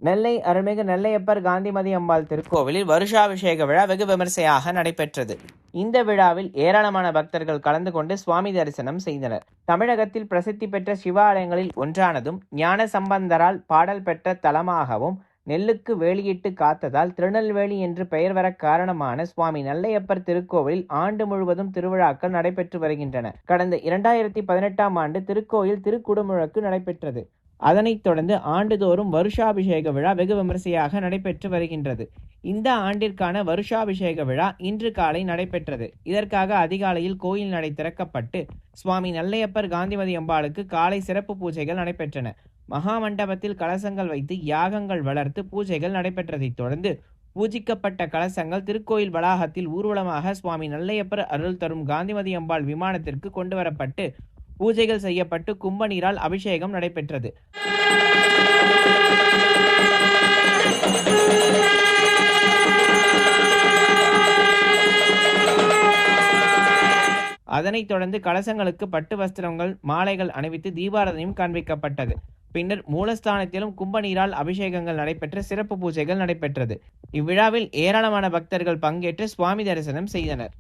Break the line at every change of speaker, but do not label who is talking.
நெல்லை அருள்மிகு நெல்லையப்பர் காந்திமதி அம்பாள் திருக்கோவிலில் வருஷாபிஷேக விழா வெகு விமரிசையாக நடைபெற்றது. இந்த விழாவில் ஏராளமான பக்தர்கள் கலந்து கொண்டு சுவாமி தரிசனம் செய்தனர். தமிழகத்தில் பிரசித்தி பெற்ற சிவாலயங்களில் ஒன்றானதும் ஞான சம்பந்தரால் பாடல் பெற்ற தலமாகவும் நெல்லுக்கு வேலியிட்டு காத்ததால் திருநெல்வேலி என்று பெயர் வர காரணமான சுவாமி நெல்லையப்பர் திருக்கோவிலில் ஆண்டு முழுவதும் திருவிழாக்கள் நடைபெற்று வருகின்றன. கடந்த 2018ஆம் ஆண்டு திருக்கோயில் திருக்குடமுழக்கு நடைபெற்றது. அதனைத் தொடர்ந்து ஆண்டுதோறும் வருஷாபிஷேக விழா வெகு விமரிசையாக நடைபெற்று வருகின்றது. இந்த ஆண்டிற்கான வருஷாபிஷேக விழா இன்று காலை நடைபெற்றது. இதற்காக அதிகாலையில் கோயில் நடை திறக்கப்பட்டு சுவாமி நெல்லையப்பர் காந்திமதி அம்பாளுக்கு காலை சிறப்பு பூஜைகள் நடைபெற்றன. மகா மண்டபத்தில் கலசங்கள் வைத்து யாகங்கள் வளர்த்து பூஜைகள் நடைபெற்றதைத் தொடர்ந்து பூஜிக்கப்பட்ட கலசங்கள் திருக்கோயில் வளாகத்தில் ஊர்வலமாக சுவாமி நெல்லையப்பர் அருள் தரும் காந்திமதி அம்பாள் விமானத்திற்கு கொண்டு வரப்பட்டு பூஜைகள் செய்யப்பட்டு கும்ப நீரால் அபிஷேகம் நடைபெற்றது. அதனைத் தொடர்ந்து கலசங்களுக்கு பட்டு வஸ்திரங்கள் மாலைகள் அணிவித்து தீபாராதனையும் காண்பிக்கப்பட்டது. பின்னர் மூலஸ்தானத்திலும் கும்ப நீரால் அபிஷேகங்கள் நடைபெற்ற சிறப்பு பூஜைகள் நடைபெற்றது. இவ்விழாவில் ஏராளமான பக்தர்கள் பங்கேற்று சுவாமி தரிசனம் செய்தனர்.